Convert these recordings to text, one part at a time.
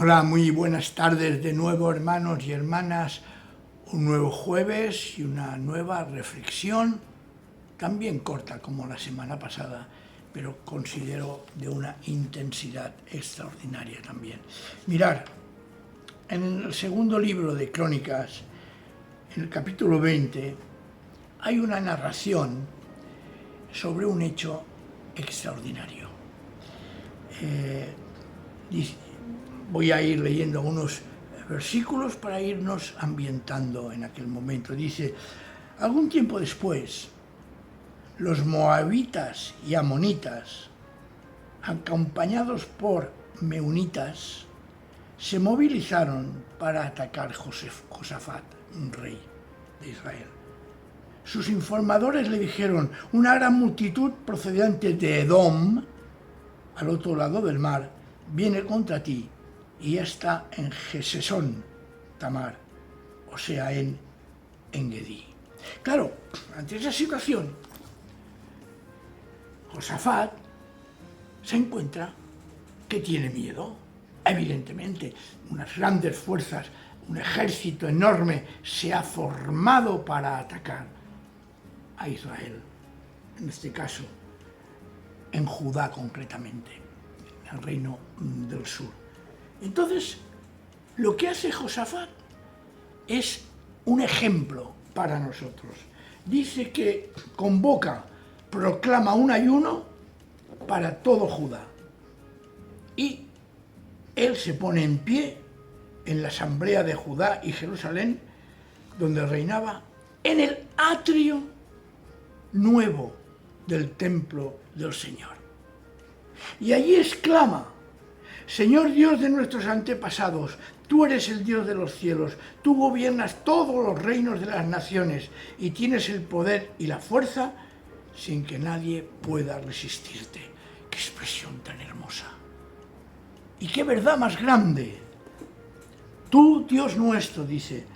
Hola, muy buenas tardes de nuevo, hermanos y hermanas. Un nuevo jueves y una nueva reflexión, también corta como la semana pasada, pero considero de una intensidad extraordinaria también. Mirad, en el segundo libro de Crónicas, en el capítulo 20, hay una narración sobre un hecho extraordinario. Voy a ir leyendo unos versículos para irnos ambientando en aquel momento. Dice, algún tiempo después, los moabitas y amonitas, acompañados por meunitas, se movilizaron para atacar Josafat, un rey de Israel. Sus informadores le dijeron, una gran multitud procedente de Edom, al otro lado del mar, viene contra ti y ya está en Gesesón Tamar, o sea, en Engedi. Claro, ante esa situación, Josafat se encuentra que tiene miedo. Evidentemente, unas grandes fuerzas, un ejército enorme se ha formado para atacar a Israel, en este caso, en Judá concretamente, en el reino del sur. Entonces, lo que hace Josafat es un ejemplo para nosotros. Dice que convoca, proclama un ayuno para todo Judá. Y él se pone en pie en la asamblea de Judá y Jerusalén, donde reinaba, en el atrio nuevo del templo del Señor. Y allí exclama, Señor Dios de nuestros antepasados, tú eres el Dios de los cielos, tú gobiernas todos los reinos de las naciones y tienes el poder y la fuerza sin que nadie pueda resistirte. ¡Qué expresión tan hermosa! ¡Y qué verdad más grande! Tú, Dios nuestro, dice,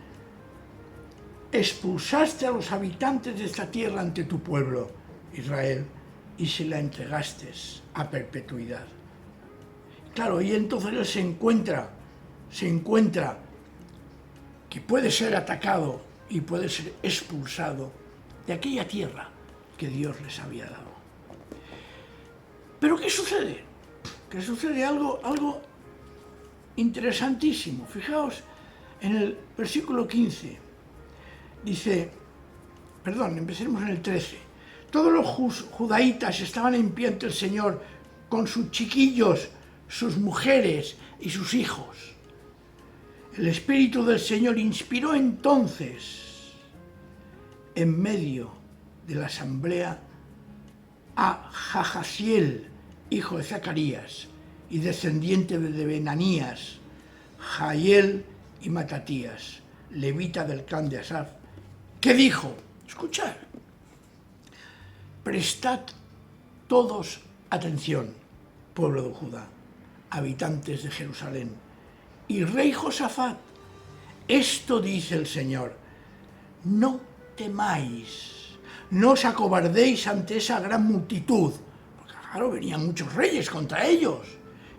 expulsaste a los habitantes de esta tierra ante tu pueblo, Israel, y se la entregaste a perpetuidad. Claro, y entonces él se encuentra que puede ser atacado y puede ser expulsado de aquella tierra que Dios les había dado. Pero ¿qué sucede? Que sucede algo interesantísimo. Fijaos en el versículo 15. Dice, empecemos en el 13. Todos los judaítas estaban en pie ante el Señor con sus chiquillos, sus mujeres y sus hijos. El Espíritu del Señor inspiró entonces, en medio de la asamblea, a Jahaziel, hijo de Zacarías, y descendiente de Benanías, Jael y Matatías, levita del clan de Asaf, que dijo, escuchad, prestad todos atención, pueblo de Judá, habitantes de Jerusalén, y rey Josafat, esto dice el Señor, no temáis, no os acobardéis ante esa gran multitud, porque claro, venían muchos reyes contra ellos,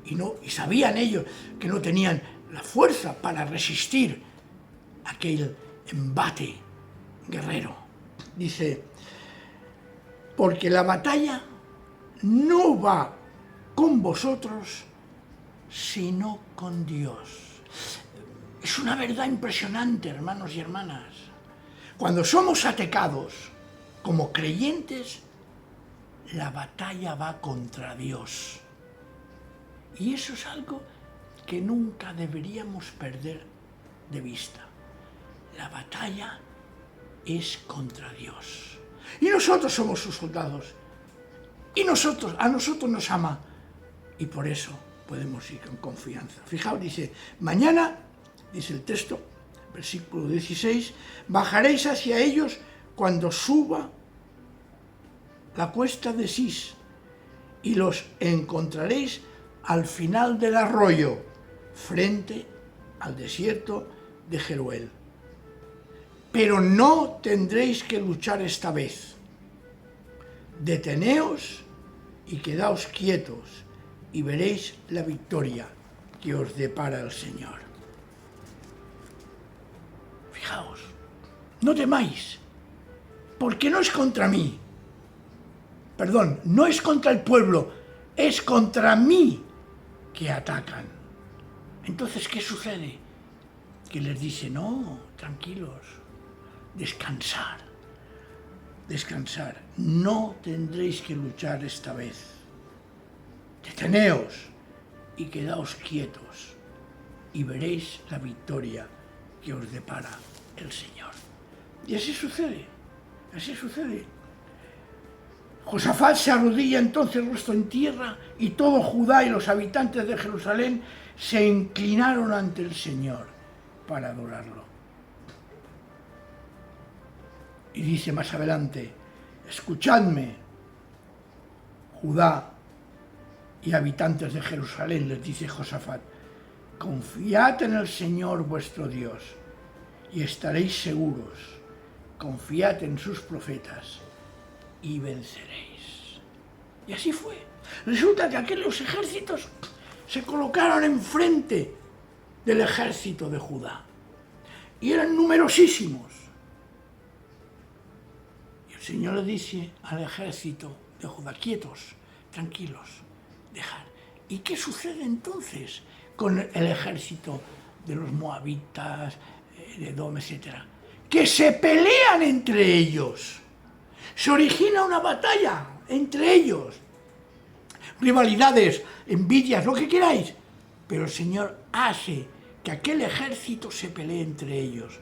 y sabían ellos que no tenían la fuerza para resistir aquel embate guerrero. Dice, porque la batalla no va con vosotros, sino con Dios. Es una verdad impresionante, hermanos y hermanas. Cuando somos atacados como creyentes, la batalla va contra Dios. Y eso es algo que nunca deberíamos perder de vista. La batalla es contra Dios. Y nosotros somos sus soldados. Y a nosotros nos ama. Y por eso podemos ir con confianza. Fijaos, dice, mañana, dice el texto, versículo 16, bajaréis hacia ellos cuando suba la cuesta de Sis y los encontraréis al final del arroyo, frente al desierto de Jeruel. Pero no tendréis que luchar esta vez. Deteneos y quedaos quietos y veréis la victoria que os depara el Señor. Fijaos, no temáis, porque no es contra mí. Perdón, no es contra el pueblo, es contra mí que atacan. Entonces, ¿qué sucede? Que les dice, no, tranquilos, descansar, descansar, no tendréis que luchar esta vez. Deteneos y quedaos quietos y veréis la victoria que os depara el Señor. Y así sucede, así sucede. Josafat se arrodilla entonces rostro en tierra y todo Judá y los habitantes de Jerusalén se inclinaron ante el Señor para adorarlo. Y dice más adelante, escuchadme, Judá y habitantes de Jerusalén, les dice Josafat, confiad en el Señor vuestro Dios y estaréis seguros, confiad en sus profetas y venceréis. Y así fue. Resulta que aquellos ejércitos se colocaron enfrente del ejército de Judá y eran numerosísimos. Y el Señor le dice al ejército de Judá, quietos, tranquilos, dejad. ¿Y qué sucede entonces con el ejército de los moabitas, de Edom, etcétera? Que se pelean entre ellos. Se origina una batalla entre ellos. Rivalidades, envidias, lo que queráis. Pero el Señor hace que aquel ejército se pelee entre ellos.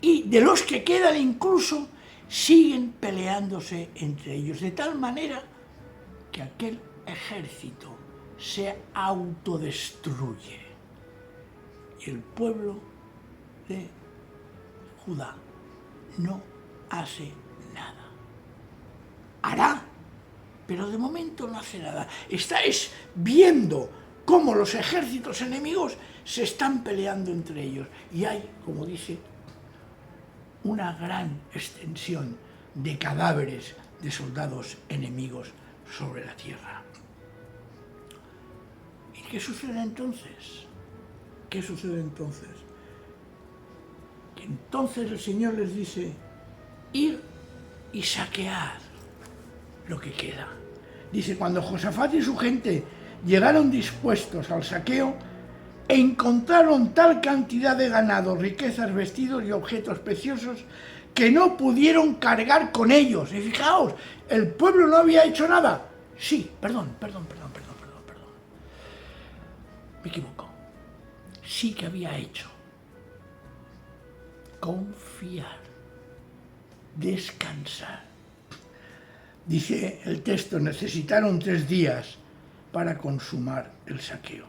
Y de los que quedan incluso siguen peleándose entre ellos. De tal manera que aquel ejército se autodestruye. Y el pueblo de Judá no hace nada. Hará, pero de momento no hace nada. Estáis viendo cómo los ejércitos enemigos se están peleando entre ellos. Y hay, como dice, una gran extensión de cadáveres de soldados enemigos sobre la tierra. ¿Y qué sucede entonces? ¿Qué sucede entonces? Que entonces el Señor les dice, ir y saquear lo que queda. Dice, cuando Josafat y su gente llegaron dispuestos al saqueo, encontraron tal cantidad de ganado, riquezas, vestidos y objetos preciosos que no pudieron cargar con ellos. Y fijaos, el pueblo no había hecho nada. Sí, perdón. Me equivoco. Sí que había hecho. Confiar. Descansar. Dice el texto, necesitaron 3 días para consumar el saqueo.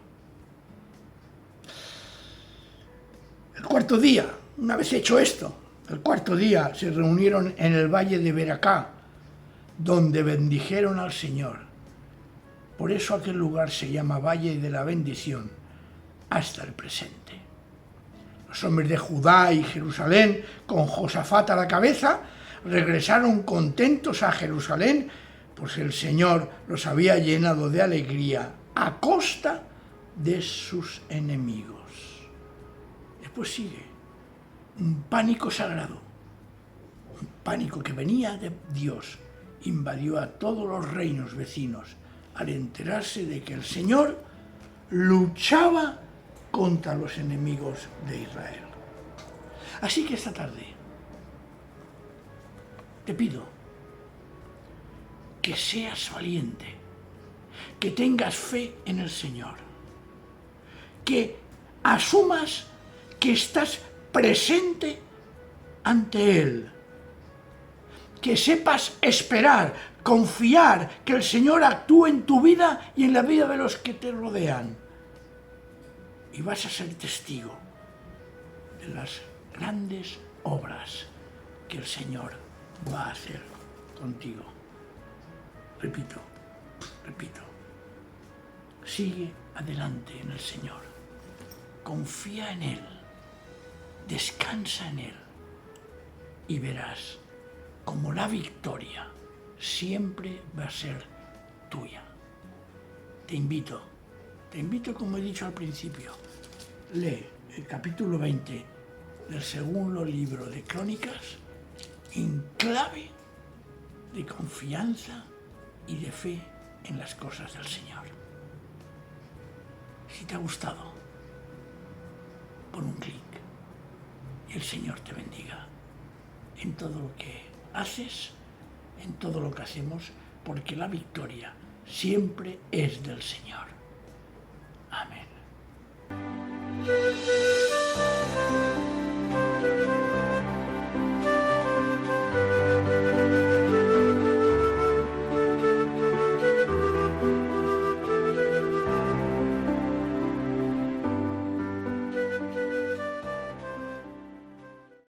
El cuarto día, una vez hecho esto, el cuarto día se reunieron en el valle de Beracá, donde bendijeron al Señor. Por eso aquel lugar se llama Valle de la Bendición hasta el presente. Los hombres de Judá y Jerusalén, con Josafat a la cabeza, regresaron contentos a Jerusalén, pues el Señor los había llenado de alegría a costa de sus enemigos. Después sigue un pánico sagrado, un pánico que venía de Dios, invadió a todos los reinos vecinos al enterarse de que el Señor luchaba contra los enemigos de Israel. Así que esta tarde te pido que seas valiente, que tengas fe en el Señor, que asumas que estás presente ante Él, que sepas esperar, confiar, que el Señor actúe en tu vida y en la vida de los que te rodean. Y vas a ser testigo de las grandes obras que el Señor va a hacer contigo. Repito, sigue adelante en el Señor, confía en Él, descansa en Él y verás como la victoria siempre va a ser tuya. Te invito Te invito, como he dicho al principio, lee el capítulo 20 del segundo libro de Crónicas en clave de confianza y de fe en las cosas del Señor. Si te ha gustado, pon un clic y el Señor te bendiga en todo lo que haces, en todo lo que hacemos, porque la victoria siempre es del Señor. Amén.